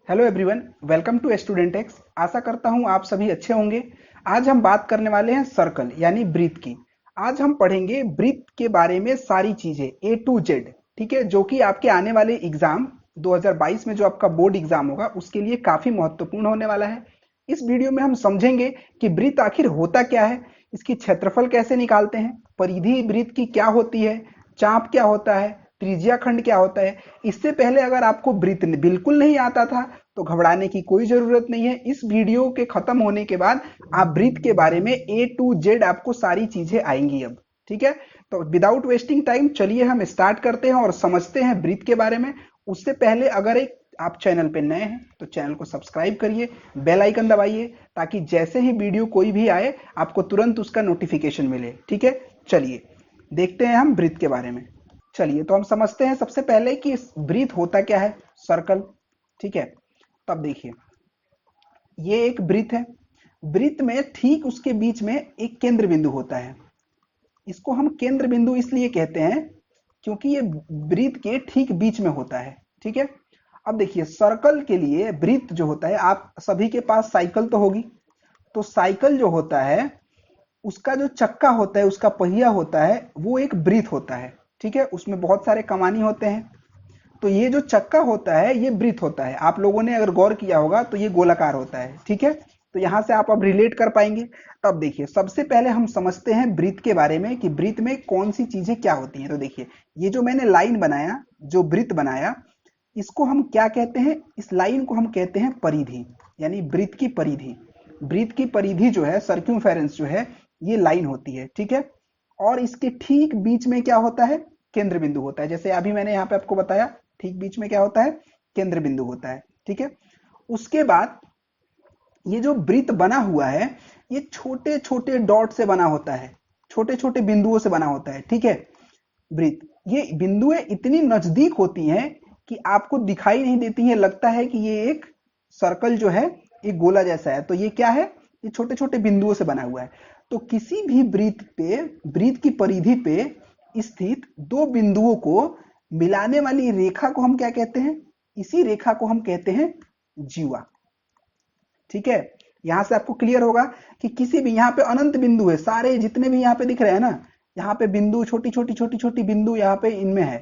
Hello everyone, welcome to student X. आशा करता हूं आप सभी अच्छे होंगे। आज हम बात करने वाले हैं सर्कल यानी ब्रीथ की। आज हम पढ़ेंगे ब्रीथ के बारे में सारी चीजें ए टू जेड, ठीक है, जो कि आपके आने वाले एग्जाम 2022 में जो आपका बोर्ड एग्जाम होगा उसके लिए काफी महत्वपूर्ण होने वाला है। इस वीडियो में हम समझेंगे कि ब्रीथ आखिर होता क्या है, इसकी क्षेत्रफल कैसे निकालते हैं, परिधि ब्रीथ की क्या होती है, चाप क्या होता है, त्रिज्या खंड क्या होता है। इससे पहले अगर आपको ब्रीथ बिल्कुल नहीं आता था तो घबराने की कोई जरूरत नहीं है। इस वीडियो के खत्म होने के बाद आप ब्रीथ के बारे में ए टू जेड आपको सारी चीजें आएंगी अब, ठीक है। तो विदाउट वेस्टिंग टाइम चलिए हम स्टार्ट करते हैं और समझते हैं ब्रीथ के बारे में। उससे पहले अगर एक आप चैनल पे नए हैं तो चैनल को सब्सक्राइब करिए, बेल आइकन दबाइए ताकि जैसे ही वीडियो कोई भी आए आपको तुरंत उसका नोटिफिकेशन मिले, ठीक है। चलिए देखते हैं हम ब्रीथ के बारे में। चलिए तो हम समझते हैं सबसे पहले कि ब्रीथ होता क्या है। सर्कल, ठीक है। तब देखिए ये एक ब्रीथ है। ब्रीथ में ठीक उसके बीच में एक केंद्र बिंदु होता है। इसको हम केंद्र बिंदु इसलिए कहते हैं क्योंकि ये ब्रीथ के ठीक बीच में होता है, ठीक है। अब देखिए सर्कल के लिए ब्रीथ जो होता है, आप सभी के पास साइकिल तो होगी, तो साइकिल जो होता है उसका जो चक्का होता है, उसका पहिया होता है, वो एक ब्रीथ होता है, ठीक है। उसमें बहुत सारे कमानी होते हैं। तो ये जो चक्का होता है ये ब्रीथ होता है। आप लोगों ने अगर गौर किया होगा तो ये गोलाकार होता है, ठीक है। तो यहां से आप अब रिलेट कर पाएंगे। तब देखिए सबसे पहले हम समझते हैं ब्रीथ के बारे में कि ब्रीथ में कौन सी चीजें क्या होती हैं। तो देखिए ये जो मैंने लाइन बनाया, जो ब्रीथ बनाया, इसको हम क्या कहते हैं? इस लाइन को हम कहते हैं परिधि, यानी ब्रीथ की परिधि। ब्रीथ की परिधि जो है, सर्क्यूमफेरेंस जो है, ये लाइन होती है, ठीक है। और इसके ठीक बीच में क्या होता है? केंद्र बिंदु होता है। जैसे अभी मैंने यहाँ पे आपको बताया, ठीक बीच में क्या होता है? केंद्र बिंदु होता है, ठीक है। उसके बाद ये जो ब्रीथ बना हुआ है ये छोटे छोटे डॉट से बना होता है, छोटे छोटे बिंदुओं से बना होता है, ठीक है। ब्रीथ, ये बिंदुएं इतनी नजदीक होती हैं कि आपको दिखाई नहीं देती हैं, लगता है कि ये एक सर्कल जो है एक गोला जैसा है। तो ये क्या है? ये छोटे छोटे बिंदुओं से बना हुआ है। तो किसी भी ब्रीथ पे, ब्रीथ की परिधि पे स्थित दो बिंदुओं को मिलाने वाली रेखा को हम क्या कहते हैं? इसी रेखा को हम कहते हैं जीवा, ठीक है। यहां से आपको क्लियर होगा कि किसी भी, यहाँ पे अनंत बिंदु है, सारे जितने भी यहाँ पे दिख रहे हैं ना, यहाँ पे बिंदु, छोटी छोटी छोटी छोटी बिंदु यहाँ पे इनमें है।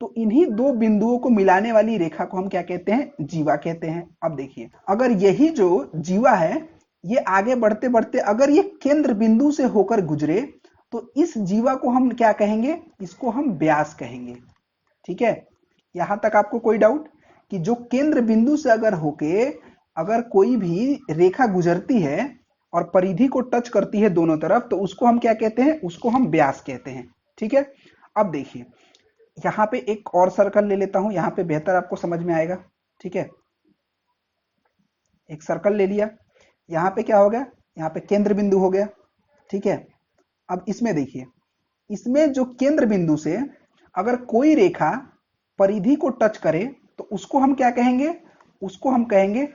तो इन्हीं दो बिंदुओं को मिलाने वाली रेखा को हम क्या कहते हैं? जीवा कहते हैं। अब देखिए अगर यही जो जीवा है ये आगे बढ़ते बढ़ते अगर ये केंद्र बिंदु से होकर गुजरे तो इस जीवा को हम क्या कहेंगे? इसको हम व्यास कहेंगे, ठीक है। यहां तक आपको कोई डाउट? कि जो केंद्र बिंदु से अगर होके अगर कोई भी रेखा गुजरती है और परिधि को टच करती है दोनों तरफ, तो उसको हम क्या कहते हैं? उसको हम व्यास कहते हैं, ठीक है। अब देखिए यहाँ पे एक और सर्कल ले लेता हूं, यहाँ पे बेहतर आपको समझ में आएगा, ठीक है। एक सर्कल ले लिया, यहाँ पे क्या हो गया? यहाँ पे केंद्र बिंदु हो गया, ठीक है। अब इसमें देखिए, इसमें जो केंद्र बिंदु से अगर कोई रेखा परिधि को टच करे तो उसको हम क्या कहेंगे? उसको हम कहेंगे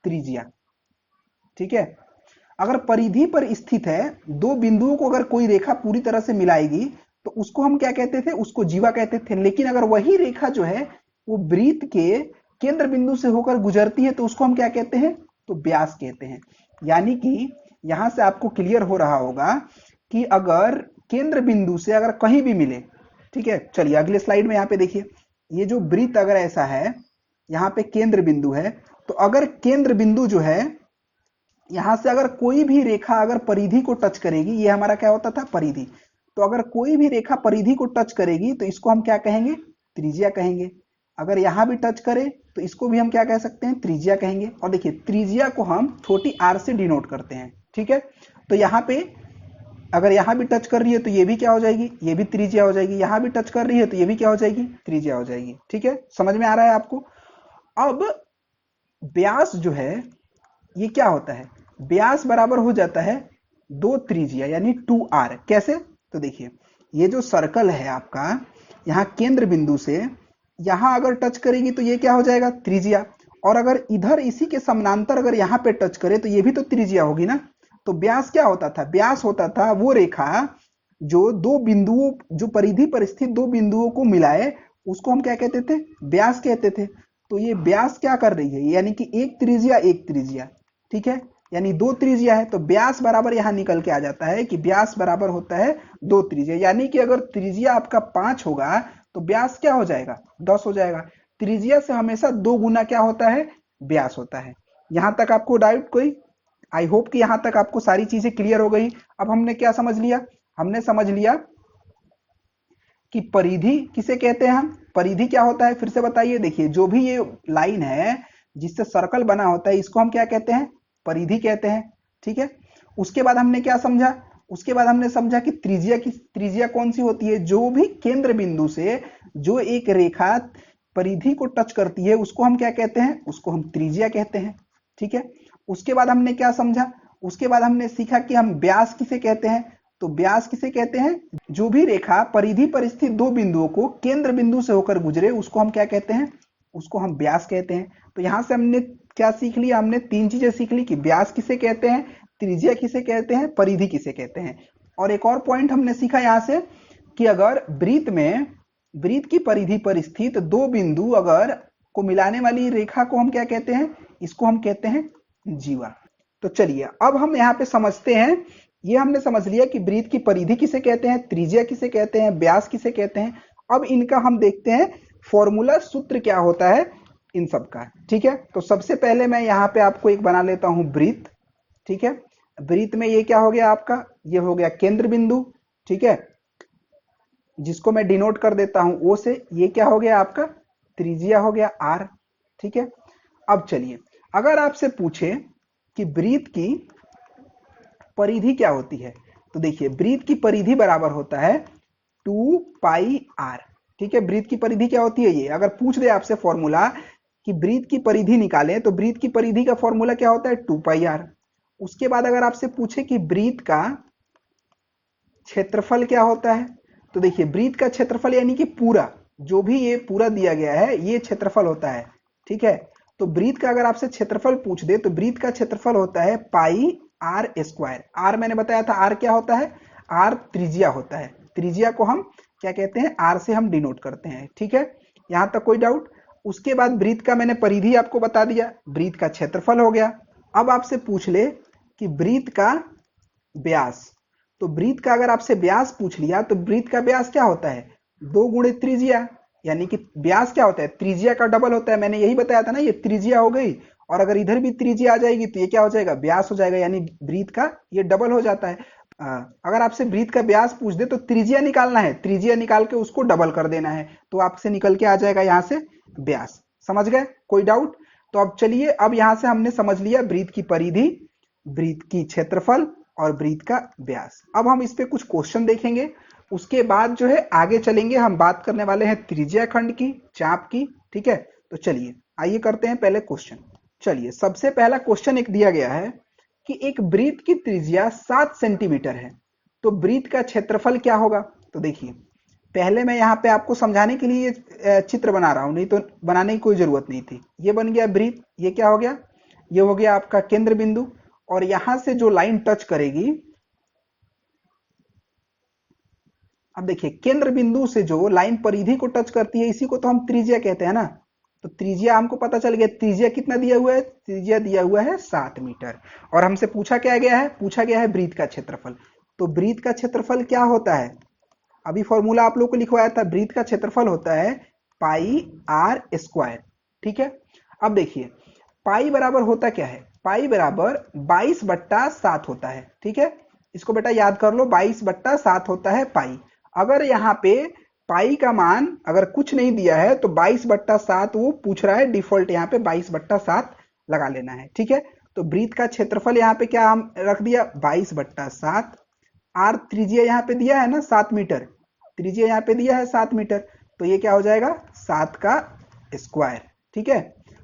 त्रिज्या, ठीक है। अगर परिधि पर स्थित है, दो बिंदुओं को अगर कोई रेखा पूरी तरह से मिलाएगी तो उसको हम क्या कहते थे? उसको जीवा कहते थे। लेकिन अगर वही रेखा जो है वो ब्रीथ के केंद्र बिंदु से होकर गुजरती है तो उसको हम क्या कहते हैं? तो व्यास कहते हैं। यानी कि यहां से आपको क्लियर हो रहा होगा कि अगर केंद्र बिंदु से अगर कहीं भी मिले, ठीक है। चलिए अगले स्लाइड में यहाँ पे देखिए, ये जो ब्रीथ अगर ऐसा है, यहाँ पे केंद्र बिंदु है, तो अगर केंद्र बिंदु जो है यहां से अगर कोई भी रेखा अगर परिधि को टच करेगी, ये हमारा क्या होता था? परिधि। तो अगर कोई भी रेखा परिधि को टच करेगी तो इसको हम क्या कहेंगे? त्रिज्या कहेंगे। अगर यहां भी टच करे तो इसको भी हम क्या कह सकते हैं? त्रिज्या कहेंगे। और देखिए त्रिज्या को हम छोटी आर से डिनोट करते हैं, ठीक है। तो यहाँ पे अगर यहाँ भी टच कर रही है तो ये भी क्या हो जाएगी? ये भी त्रिज्या हो जाएगी। यहाँ भी टच कर रही है तो ये भी क्या हो जाएगी? त्रिज्या हो जाएगी, ठीक है। समझ में आ रहा है आपको? अब व्यास जो है ये क्या होता है? व्यास बराबर हो जाता है दो त्रिज्या यानी 2r। कैसे? तो देखिए ये जो सर्कल है आपका, यहाँ केंद्र बिंदु से यहां अगर टच करेगी तो ये क्या हो जाएगा? त्रिज्या। और अगर इधर इसी के समानांतर अगर यहाँ पे टच करे तो ये भी तो त्रिज्या होगी ना। तो व्यास क्या होता था? व्यास होता था वो रेखा जो दो बिंदुओं, जो परिधि पर स्थित दो बिंदुओं को मिलाए, उसको हम क्या कहते थे? व्यास कहते थे। तो ये व्यास क्या कर रही है, यानी कि एक त्रिज्या, ठीक है, यानी दो त्रिज्या है, तो व्यास बराबर यहां निकल के आ जाता है कि व्यास बराबर होता है दो त्रिज्या, यानी कि अगर त्रिज्या आपका 5 होगा तो व्यास क्या हो जाएगा, 10 हो जाएगा। त्रिज्या से हमेशा 2 गुना क्या होता है, व्यास होता है। यहां तक आपको डाउट कोई? आई होप कि यहां तक आपको सारी चीजें क्लियर हो गई। अब हमने क्या समझ लिया, हमने समझ लिया कि परिधि किसे कहते हैं हम, परिधि क्या होता है फिर से बताइए। देखिए जो भी ये लाइन है जिससे सर्कल बना होता है इसको हम क्या कहते हैं, परिधि कहते हैं, ठीक है। उसके बाद हमने क्या समझा, उसके बाद हमने समझा कि त्रिज्या कौन सी होती है, जो भी केंद्र बिंदु से जो एक रेखा परिधि को टच करती है उसको हम क्या कहते हैं, उसको हम त्रिज्या कहते हैं, ठीक है। उसके बाद हमने क्या समझा, उसके बाद हमने सीखा कि हम व्यास किसे कहते हैं। तो व्यास किसे कहते हैं, जो भी रेखा परिधि पर स्थित दो बिंदुओं को केंद्र बिंदु से होकर गुजरे उसको हम क्या कहते हैं, उसको हम व्यास कहते हैं। तो यहां से हमने क्या सीख लिया, हमने 3 चीजें सीख ली कि व्यास किसे कहते हैं, त्रिज्या किसे कहते हैं, परिधि किसे कहते हैं। और एक और पॉइंट हमने सीखा यहां से कि अगर वृत्त की परिधि पर स्थित दो बिंदु अगर को मिलाने वाली रेखा को हम क्या कहते हैं, इसको हम कहते हैं जीवा। तो चलिए अब हम यहाँ पे समझते हैं, ये हमने समझ लिया कि वृत्त की परिधि किसे कहते हैं, त्रिज्या किसे कहते हैं, व्यास किसे कहते हैं। अब इनका हम देखते हैं फॉर्मूला, सूत्र क्या होता है इन सब का, ठीक है। तो सबसे पहले मैं यहाँ पे आपको एक बना लेता हूं वृत्त, ठीक है। वृत्त में ये क्या हो गया आपका, ये हो गया केंद्र बिंदु, ठीक है, जिसको मैं डिनोट कर देता हूं ओ से। ये क्या हो गया आपका, त्रिज्या हो गया आर, ठीक है। अब चलिए अगर आपसे पूछे कि वृत्त की परिधि क्या होती है, तो देखिए वृत्त की परिधि बराबर होता है 2 पाई आर, ठीक है। वृत्त की परिधि क्या होती है, ये अगर पूछ दे आपसे फॉर्मूला कि वृत्त की परिधि निकालें तो वृत्त की परिधि का फॉर्मूला क्या होता है, 2 पाई आर। उसके बाद अगर आपसे पूछे कि वृत्त का क्षेत्रफल क्या होता है, तो देखिए वृत्त का क्षेत्रफल यानी कि पूरा, जो भी ये पूरा दिया गया है ये क्षेत्रफल होता है, ठीक है। तो वृत्त का अगर आपसे क्षेत्रफल पूछ दे तो वृत्त का क्षेत्रफल होता है पाई आर स्क्वायर। आर मैंने बताया था, आर क्या होता है, आर त्रिज्या होता है। त्रिज्या को हम क्या कहते हैं, आर से हम डिनोट करते हैं, ठीक है। यहां तक कोई डाउट? उसके बाद वृत्त का मैंने परिधि आपको बता दिया, वृत्त का क्षेत्रफल हो गया। अब आपसे पूछ ले कि वृत्त का व्यास, तो वृत्त का अगर आपसे व्यास पूछ लिया तो वृत्त का व्यास क्या होता है, 2 गुणे त्रिज्या, यानी कि व्यास क्या होता है, त्रिज्या का डबल होता है। मैंने यही बताया था ना, ये त्रिज्या हो गई और अगर इधर भी त्रिज्या आ जाएगी तो ये क्या हो जाएगा, व्यास हो जाएगा, यानी वृत्त का ये डबल हो जाता है। अगर आपसे वृत्त का व्यास पूछ दे तो त्रिज्या निकालना है, त्रिज्या निकाल के उसको डबल कर देना है, तो आपसे निकल के आ जाएगा यहां से व्यास। समझ गए, कोई डाउट? तो अब चलिए, अब यहां से हमने समझ लिया वृत्त की परिधि, वृत्त की क्षेत्रफल और वृत्त का व्यास। अब हम इस पे कुछ क्वेश्चन देखेंगे, उसके बाद जो है आगे चलेंगे, हम बात करने वाले हैं त्रिज्या खंड की, चाप की, ठीक है। तो चलिए आइए करते हैं पहले क्वेश्चन। चलिए सबसे पहला क्वेश्चन एक दिया गया है कि एक वृत्त की त्रिज्या 7 सेंटीमीटर है, तो वृत्त का क्षेत्रफल क्या होगा। तो देखिए पहले मैं यहाँ पे आपको समझाने के लिए ये चित्र बना रहा हूं, नहीं तो बनाने की कोई जरूरत नहीं थी। ये बन गया वृत्त, ये क्या हो गया, ये हो गया आपका केंद्र बिंदु, और यहां से जो लाइन टच करेगी, अब देखिए केंद्र बिंदु से जो लाइन परिधि को टच करती है इसी को तो हम त्रिज्या कहते हैं ना। तो त्रिज्या हमको पता चल गया, त्रिज्या कितना दिया हुआ है, त्रिज्या दिया हुआ है 7 मीटर। और हमसे पूछा क्या गया है, पूछा गया है वृत्त का क्षेत्रफल। तो वृत्त का क्षेत्रफल क्या होता है, अभी फॉर्मूला आप लोग को लिखवाया था, वृत्त का क्षेत्रफल होता है पाई आर स्क्वायर, ठीक है। अब देखिए पाई बराबर होता क्या है, पाई बराबर 22/7 होता है, ठीक है। इसको बेटा याद कर लो, 22/7 होता है पाई। अगर यहाँ पे पाई का मान अगर कुछ नहीं दिया है तो 22/7 वो पूछ रहा है, डिफॉल्ट यहाँ पे 22/7 लगा लेना है, ठीक है। तो वृत्त का क्षेत्रफल यहाँ पे क्या हम रख दिया, 22/7। आर त्रिज्या यहाँ पे दिया है ना 7 मीटर, त्रिज्या यहाँ पे दिया है 7 मीटर, तो ये क्या हो जाएगा 7 का स्क्वायर, ठीक है।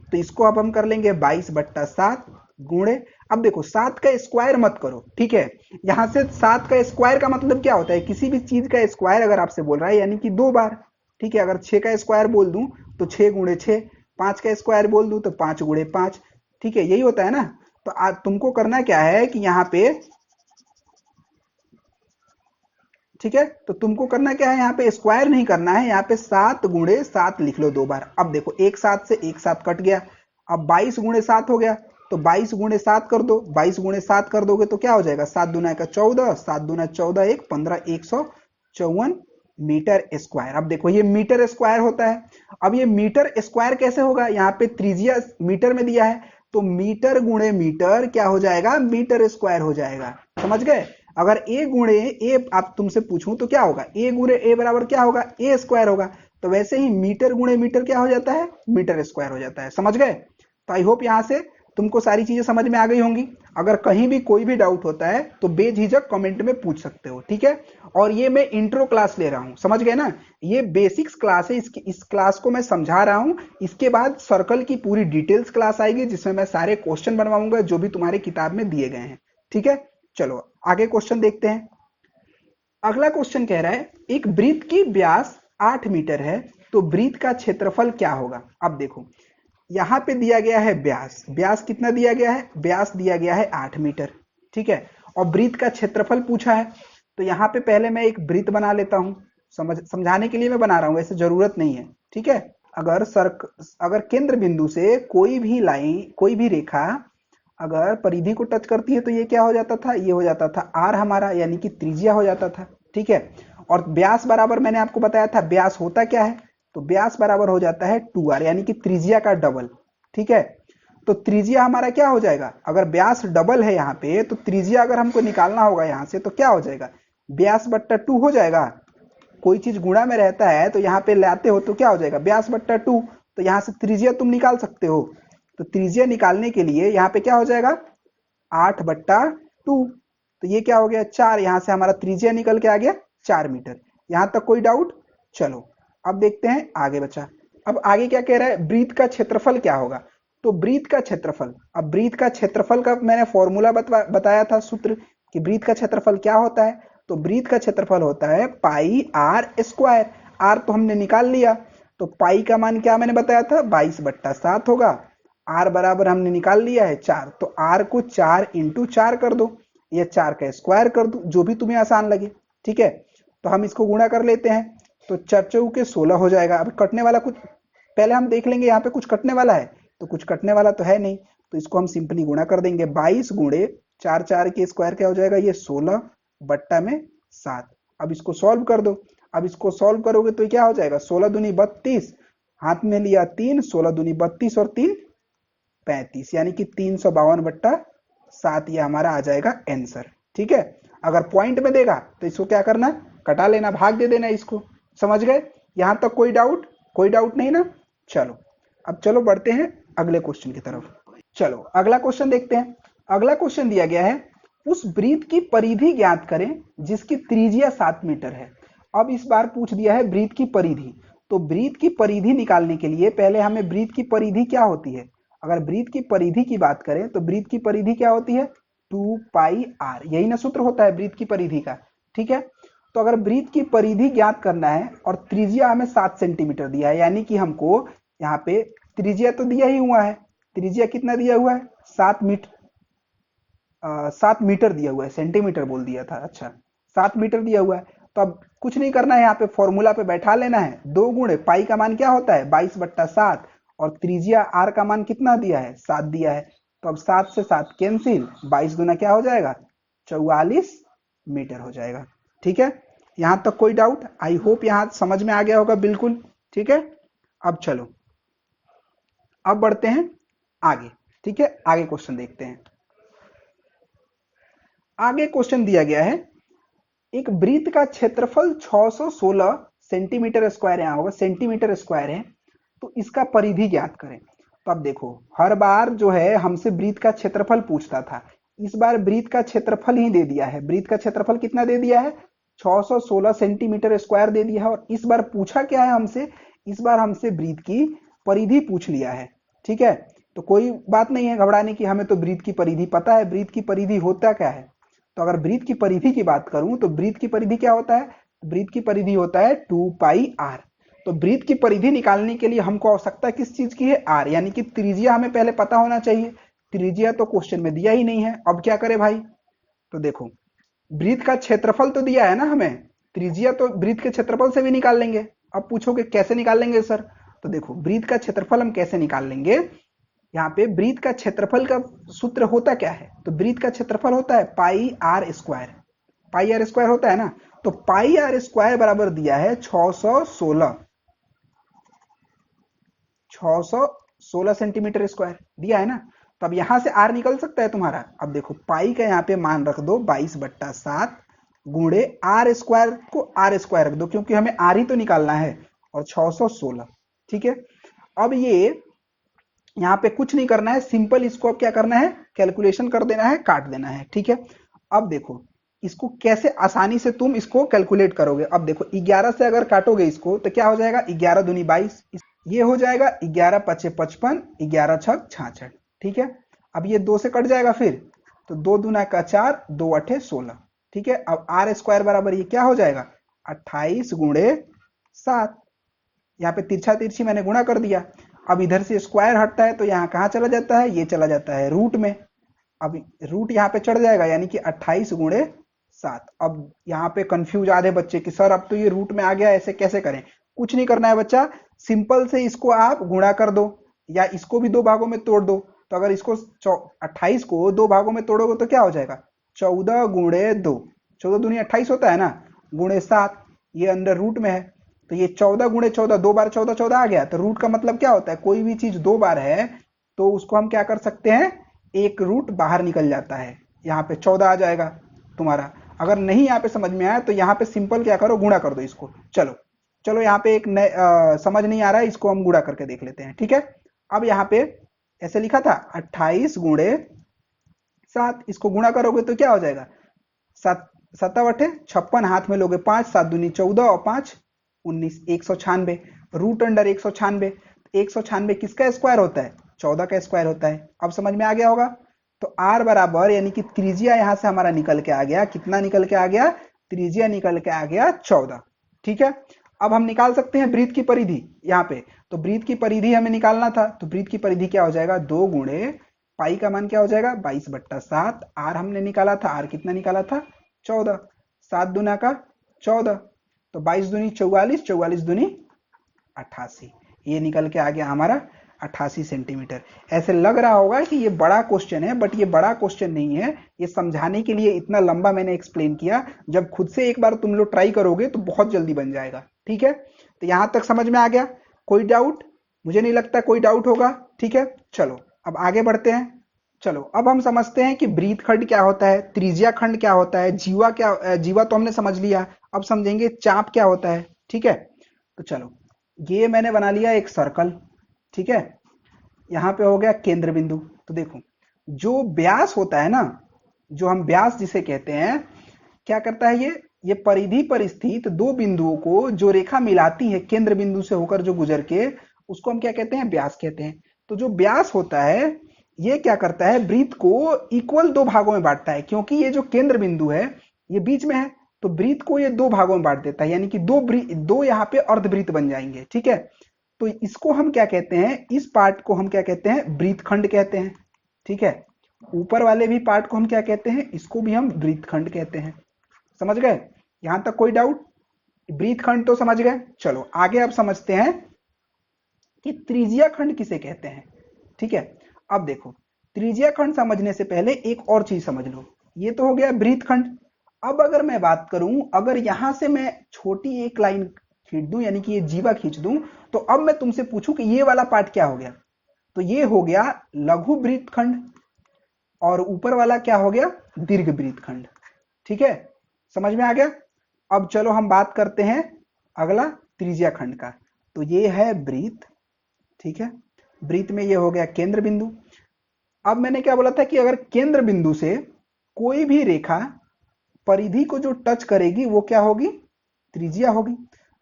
तो इसको अब हम कर लेंगे 22/7 गुणे, अब देखो 7 का स्क्वायर मत करो, ठीक है। यहां से 7 का स्क्वायर का मतलब क्या होता है, किसी भी चीज का स्क्वायर अगर आपसे बोल रहा है यानी कि 2 बार, ठीक है। अगर 6 का स्क्वायर बोल दूं तो 6 गुणे 6, 5 का स्क्वायर बोल दूं तो 5 गुणे 5, ठीक है, यही होता है ना। तो तुमको करना क्या है कि यहाँ पे ठीक है, तो तुमको करना क्या है, यहाँ पे स्क्वायर नहीं करना है, यहाँ पे 7 गुणे 7 लिख लो 2 बार। अब देखो एक 7 से एक 7 कट गया, अब 22 गुणे 7 हो गया, तो 22 गुणे 7 कर दो, 22 गुणे 7 कर दोगे तो क्या हो जाएगा, 7 दूना का 14, 7 दूना 14 एक 15, 154 मीटर स्क्वायर। अब देखो ये मीटर स्क्वायर होता है। अब ये मीटर स्क्वायर कैसे होगा, यहाँ पे त्रिज्या मीटर में दिया है, तो मीटर गुणे मीटर क्या हो जाएगा, मीटर स्क्वायर हो जाएगा। समझ गए। अगर ए गुणे ए आप तुमसे पूछूं तो क्या होगा, ए गुणे ए बराबर क्या होगा, ए स्क्वायर होगा। तो वैसे ही मीटर गुणे मीटर क्या हो जाता है, मीटर स्क्वायर हो जाता है। समझ गए। तो आई होप यहां से तुमको सारी चीजें समझ में आ गई होंगी। अगर कहीं भी कोई भी डाउट होता है तो बेझिझक कमेंट में पूछ सकते हो, ठीक है। और ये मैं इंट्रो क्लास ले रहा हूं, समझ गए ना। ये बेसिक्स क्लास है, इस क्लास को मैं समझा रहा हूं। इसके बाद सर्कल की पूरी डिटेल्स क्लास आएगी, जिसमें मैं सारे क्वेश्चन बनवाऊंगा जो भी तुम्हारे किताब में दिए गए हैं, ठीक है। चलो आगे क्वेश्चन देखते हैं। अगला क्वेश्चन कह रहा है एक वृत्त की व्यास 8 मीटर है, तो वृत्त का क्षेत्रफल क्या होगा। अब देखो यहां पे दिया गया है व्यास, व्यास कितना दिया गया है, व्यास दिया गया है 8 मीटर, ठीक है। और वृत्त का क्षेत्रफल पूछा है, तो यहाँ पे पहले मैं एक वृत्त बना लेता हूं। समझाने के लिए मैं बना रहा हूं, वैसे जरूरत नहीं है, ठीक है। अगर केंद्र बिंदु से कोई भी लाइन, कोई भी रेखा अगर परिधि को टच करती है तो ये क्या हो जाता था, ये हो जाता था आर हमारा, यानी कि त्रिज्या हो जाता था, ठीक है। और व्यास बराबर मैंने आपको बताया था, व्यास होता क्या है, तो व्यास बराबर हो जाता है 2r, यानी कि त्रिज्या का डबल, ठीक है। तो त्रिज्या हमारा क्या हो जाएगा, अगर व्यास डबल है यहाँ पे, तो त्रिज्या अगर हमको निकालना होगा यहाँ से, तो क्या हो जाएगा, व्यास बट्टा 2 हो जाएगा। कोई चीज गुणा में रहता है तो यहाँ पे लाते हो तो क्या हो जाएगा, व्यास बट्टा 2। तो यहाँ से त्रिज्या तुम निकाल सकते हो। तो त्रिज्या निकालने के लिए यहाँ पे क्या हो जाएगा, 8/2। तो ये क्या हो गया, 4। यहाँ से हमारा त्रिज्या निकल के आ गया 4 मीटर। यहाँ तक कोई डाउट। चलो अब देखते हैं आगे बचा। अब आगे क्या कह रहा है, वृत्त का क्षेत्रफल क्या होगा। तो वृत्त का क्षेत्रफल, अब वृत्त का क्षेत्रफल का मैंने फॉर्मूला बताया था, सूत्र कि वृत्त का क्षेत्रफल क्या होता है। तो वृत्त का क्षेत्रफल होता है पाई आर स्क्वायर। आर तो हमने निकाल लिया, तो पाई का मान क्या मैंने बताया था, 22/7 होगा। आर बराबर हमने निकाल लिया है 4, तो आर को 4 इंटू 4 कर दो, या 4 का स्क्वायर कर दो, जो भी तुम्हें आसान लगे, ठीक है। तो हम इसको गुणा कर लेते हैं, तो 4 चौके 16 हो जाएगा। अब कटने वाला कुछ पहले हम देख लेंगे, यहाँ पे कुछ कटने वाला है, तो कुछ कटने वाला तो है नहीं, तो इसको हम सिंपली गुणा कर देंगे। 22 गुणे 4, 4 के स्क्वायर क्या हो जाएगा, ये 16 बट्टा में 7। अब इसको सॉल्व कर दो। अब इसको सॉल्व करोगे तो क्या हो जाएगा, 16 दूनी 32, हाथ में लिया 3, 16 दूनी 32 और 3 35, यानी कि 352/7 ये हमारा आ जाएगा आंसर, ठीक है। अगर पॉइंट में देगा तो इसको क्या करना, कटा लेना, भाग दे देना इसको। समझ गए। यहां तक कोई डाउट, कोई डाउट नहीं ना। चलो अब चलो बढ़ते हैं अगले क्वेश्चन की तरफ। चलो अगला क्वेश्चन देखते हैं। अगला क्वेश्चन दिया गया है, उस वृत्त की परिधि ज्ञात करें जिसकी त्रिज्या 7 मीटर है। अब इस बार पूछ दिया है वृत्त की परिधि। तो वृत्त की परिधि निकालने के लिए पहले हमें वृत्त की परिधि क्या होती है, अगर वृत्त की परिधि की बात करें तो वृत्त की परिधि क्या होती है, 2πr, यही ना सूत्र होता है वृत्त की परिधि का, ठीक है। तो अगर वृत्त की परिधि ज्ञात करना है और त्रिज्या हमें 7 सेंटीमीटर दिया है, यानी कि हमको यहाँ पे त्रिज्या तो दिया ही हुआ है, त्रिज्या कितना दिया हुआ है, 7 मीटर दिया हुआ है, सेंटीमीटर बोल दिया था, अच्छा 7 मीटर दिया हुआ है। तो अब कुछ नहीं करना है, यहाँ पे फॉर्मूला पे बैठा लेना है, 2 गुणे पाई का मान क्या होता है 22/7, और त्रिज्या आर का मान कितना दिया है 7 दिया है। तो अब 7 से 7 कैंसिल, 22 गुना क्या हो जाएगा 44 मीटर हो जाएगा, ठीक है। यहां तक कोई डाउट, आई होप यहां समझ में आ गया होगा बिल्कुल, ठीक है। अब चलो अब बढ़ते हैं आगे, ठीक है। आगे क्वेश्चन देखते हैं। आगे क्वेश्चन दिया गया है, एक वृत्त का क्षेत्रफल 616 सेंटीमीटर स्क्वायर, यहां होगा सेंटीमीटर स्क्वायर है, तो इसका परिधि ज्ञात करें। तो अब देखो हर बार जो है हमसे वृत्त का क्षेत्रफल पूछता था, इस बार वृत्त का क्षेत्रफल ही दे दिया है। वृत्त का क्षेत्रफल कितना दे दिया है, 616 सेंटीमीटर स्क्वायर दे दिया है। और इस बार पूछा क्या है हमसे, इस बार हमसे वृत्त की परिधि पूछ लिया है, ठीक है। तो कोई बात नहीं है घबराने की, हमें तो वृत्त की परिधि पता है। वृत्त की परिधि होता क्या है, तो अगर वृत्त की परिधि की बात करूं तो वृत्त की परिधि क्या होता है, वृत्त की परिधि होता है 2πr। तो वृत्त की परिधि निकालने के लिए हमको आवश्यकता किस चीज की है, आर, यानी कि त्रिज्या हमें पहले पता होना चाहिए। त्रिज्या तो क्वेश्चन में दिया ही नहीं है, अब क्या करें भाई। तो देखो वृत्त का क्षेत्रफल तो दिया है ना हमें, त्रिज्या तो वृत्त के क्षेत्रफल से भी निकाल लेंगे। अब पूछोगे कैसे निकाल लेंगे सर, तो देखो वृत्त का क्षेत्रफल हम कैसे निकाल लेंगे। यहाँ पे वृत्त का क्षेत्रफल का सूत्र होता क्या है, तो वृत्त का क्षेत्रफल होता है pi R square. Pi R square होता है ना, तो पाई आर स्क्वायर बराबर दिया है 616 सेंटीमीटर स्क्वायर दिया है ना। तो अब यहां से आर निकल सकता है तुम्हारा। अब देखो पाई का यहाँ पे मान रख दो 22/7 गुणे आर स्क्वायर को आर स्क्वायर रख दो, क्योंकि हमें आर ही तो निकालना है, और 616। ठीक है, अब ये यहाँ पे कुछ नहीं करना है, सिंपल इसको अब क्या करना है, कैलकुलेशन कर देना है, काट देना है। ठीक है, अब देखो इसको कैसे आसानी से तुम इसको कैलकुलेट करोगे। अब देखो 11 से अगर काटोगे इसको तो क्या हो जाएगा, 11 दूनी 22, ये हो जाएगा 11 पचे 55, 11 छक 66। ठीक है, अब ये 2 से कट जाएगा, फिर तो 2 दूना का 4, 2 अठे 16। ठीक है, अब आर स्क्वायर बराबर ये क्या हो जाएगा, 28 गुणे 7। यहाँ पे तिरछा तिरछी मैंने गुणा कर दिया। अब इधर से स्क्वायर हटता है तो यहाँ कहाँ चला जाता है, ये चला जाता है रूट में। अब रूट यहाँ पे चढ़ जाएगा, यानी कि 28 गुणे 7। अब यहाँ पे कंफ्यूज आधे बच्चे कि सर अब तो ये रूट में आ गया, ऐसे कैसे करें। कुछ नहीं करना है बच्चा, सिंपल से इसको आप गुणा कर दो, या इसको भी 2 भागों में तोड़ दो। तो अगर इसको 28 को 2 भागों में तोड़ोगे तो क्या हो जाएगा, 14 गुणे 2, 14 दूनी 28 होता है ना, गुणे 7, ये अंडर रूट में है। तो ये 14 गुणे 14, 2 बार 14 14 आ गया। तो रूट का मतलब क्या होता है, कोई भी चीज 2 बार है तो उसको हम क्या कर सकते हैं, एक रूट बाहर निकल जाता है। यहाँ पे 14 आ जाएगा तुम्हारा। अगर नहीं यहाँ पे समझ में आया तो यहाँ पे सिंपल क्या करो, गुणा कर दो इसको। चलो चलो यहाँ पे एक समझ नहीं आ रहा है, इसको हम गुणा करके देख लेते हैं। ठीक है, अब यहाँ पे ऐसे लिखा था 28 गुणे 7, इसको गुणा करोगे तो क्या हो जाएगा, 7 7 अठे 56, हाथ में लोगे 5, 7 दूनी 14 और 5 19, 196 रूट अंडर 196। 196 किसका स्क्वायर होता है, 14 का स्क्वायर होता है। अब समझ में आ गया होगा। तो आर बराबर यानी कि त्रिज्या यहां से हमारा निकल के आ गया, कितना निकल के आ गया, त्रिज्या निकल के आ गया 14। ठीक है, अब हम निकाल सकते हैं वृत्त की परिधि यहाँ पे। तो वृत्त की परिधि हमें निकालना था, तो वृत्त की परिधि क्या हो जाएगा, 2 गुणे पाई का मान क्या हो जाएगा, 22/7। आर हमने निकाला था, आर कितना निकाला था, 14। 7 दूना का 14, तो 22 दूनी 44, 44 दूनी 88, ये निकल के आ गया हमारा 88 सेंटीमीटर। ऐसे लग रहा होगा कि ये बड़ा क्वेश्चन है, बट ये बड़ा क्वेश्चन नहीं है। ये समझाने के लिए इतना लंबा मैंने एक्सप्लेन किया। जब खुद से एक बार तुम लोग ट्राई करोगे तो बहुत जल्दी बन जाएगा। ठीक है, तो यहां तक समझ में आ गया, कोई डाउट, मुझे नहीं लगता कोई डाउट होगा। ठीक है, चलो अब आगे बढ़ते हैं। चलो अब हम समझते हैं कि वृत्त खंड क्या होता है, त्रिज्या खंड क्या होता है, जीवा क्या, जीवा तो हमने समझ लिया। अब समझेंगे चाप क्या होता है। ठीक है, तो चलो ये मैंने बना लिया एक सर्कल। ठीक है, यहाँ पे हो गया केंद्र बिंदु। तो देखो जो व्यास होता है ना, जो हम व्यास जिसे कहते हैं, क्या करता है ये परिधि पर स्थित 2 बिंदुओं को जो रेखा मिलाती है केंद्र बिंदु से होकर जो गुजर के, उसको हम क्या कहते हैं, व्यास कहते हैं। तो जो व्यास होता है ये क्या करता है, वृत्त को इक्वल 2 भागों में बांटता है, क्योंकि ये जो केंद्र बिंदु है ये बीच में है, तो वृत्त को ये 2 भागों में बांट देता है, यानी कि दो यहाँ पे अर्धवृत्त बन जाएंगे। ठीक है, तो इसको हम क्या कहते हैं, इस पार्ट को हम क्या कहते हैं, वृत्तखंड कहते हैं। ठीक है, ऊपर वाले भी पार्ट को हम क्या कहते हैं, इसको भी हम वृत्तखंड कहते हैं। समझ गए, यहां तक कोई डाउट, वृत्तखंड तो समझ गए। चलो आगे अब समझते हैं कि त्रिज्या खंड किसे कहते हैं। ठीक है, अब देखो त्रिज्या खंड समझने से पहले एक और चीज समझ लो। ये तो हो गया वृत्तखंड। अब अगर मैं बात करूं, अगर यहां से मैं छोटी एक लाइन खींच दूं, यानी कि ये जीवा खींच दूं, तो अब मैं तुमसे पूछूं कि ये वाला पार्ट क्या हो गया, तो ये हो गया लघु वृत्तखंड, और ऊपर वाला क्या हो गया, दीर्घ वृत्तखंड। ठीक है, समझ में आ गया। अब चलो हम बात करते हैं अगला त्रिज्या खंड का। तो ये है वृत्त। ठीक है, वृत्त में ये हो गया केंद्र बिंदु। अब मैंने क्या बोला था कि अगर केंद्र बिंदु से कोई भी रेखा परिधि को जो टच करेगी वो क्या होगी, त्रिज्या होगी।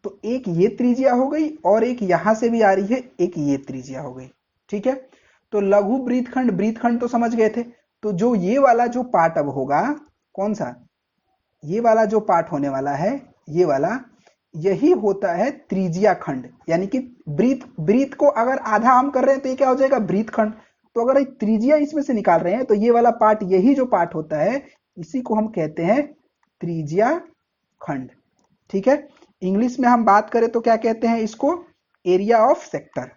तो एक ये त्रिज्या हो गई, और एक यहां से भी आ रही है, एक ये त्रिज्या हो गई। ठीक है, तो लघु वृत्तखंड, वृत्तखंड तो समझ गए थे। तो जो ये वाला जो पार्ट अब होगा, कौन सा, ये वाला जो पार्ट होने वाला है, ये वाला, यही होता है त्रिज्या खंड। यानी कि वृत्त को अगर आधा हम कर रहे हैं तो ये क्या हो जाएगा, वृत्तखंड। तो अगर त्रिज्या इसमें से निकाल रहे हैं तो ये वाला पार्ट, यही जो पार्ट होता है, इसी को हम कहते हैं त्रिज्या खंड। ठीक है। इंग्लिश में हम बात करें तो क्या कहते हैं इसको, एरिया ऑफ सेक्टर।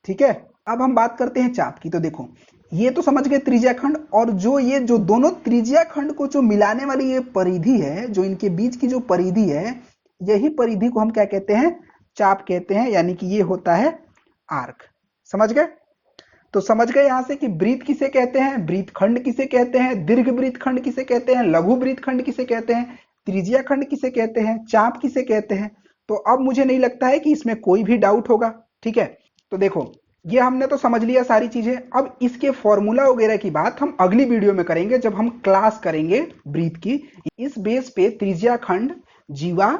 ठीक है। अब हम बात करते हैं चाप की। तो देखो, ये तो समझ गए त्रिज्या खंड, और जो ये जो दोनों त्रिज्या खंड को जो मिलाने वाली ये परिधि है, जो इनके बीच की जो परिधि है, यही परिधि को हम क्या कहते हैं, चाप कहते हैं, यानी कि ये होता है आर्क। समझ गए। तो समझ गए यहां से कि वृत्त किसे कहते हैं, वृत्त खंड किसे कहते हैं, दीर्घ वृत्त खंड किसे कहते हैं, लघु वृत्त खंड किसे कहते हैं, त्रिज्या खंड किसे कहते हैं, चाप किसे कहते हैं। तो अब मुझे नहीं लगता है कि इसमें कोई भी डाउट होगा। ठीक है। तो देखो, ये हमने तो समझ लिया सारी चीजें। अब इसके फॉर्मूला वगैरह की बात हम अगली वीडियो में करेंगे, जब हम क्लास करेंगे वृत्त की। इस बेस पे त्रिज्या खंड, जीवा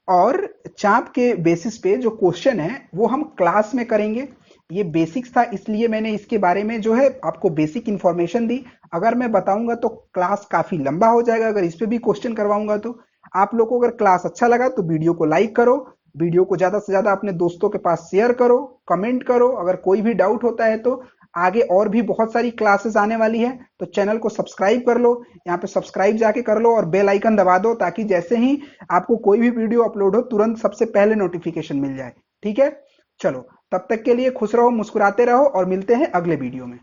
और चाप के बेसिस पे जो क्वेश्चन है वो हम क्लास में करेंगे। ये बेसिक्स था, इसलिए मैंने इसके बारे में जो है आपको बेसिक इंफॉर्मेशन दी। अगर मैं बताऊंगा तो क्लास काफी लंबा हो जाएगा, अगर इस पे भी क्वेश्चन करवाऊंगा तो। आप लोग को अगर क्लास अच्छा लगा तो वीडियो को लाइक करो, वीडियो को ज्यादा से ज्यादा अपने दोस्तों के पास शेयर करो, कमेंट करो। अगर कोई भी डाउट होता है तो आगे और भी बहुत सारी क्लासेस आने वाली है, तो चैनल को सब्सक्राइब कर लो। यहाँ पे सब्सक्राइब जाके कर लो और बेल आइकन दबा दो, ताकि जैसे ही आपको कोई भी वीडियो अपलोड हो तुरंत सबसे पहले नोटिफिकेशन मिल जाए। ठीक है। चलो, तब तक के लिए खुश रहो, मुस्कुराते रहो, और मिलते हैं अगले वीडियो में।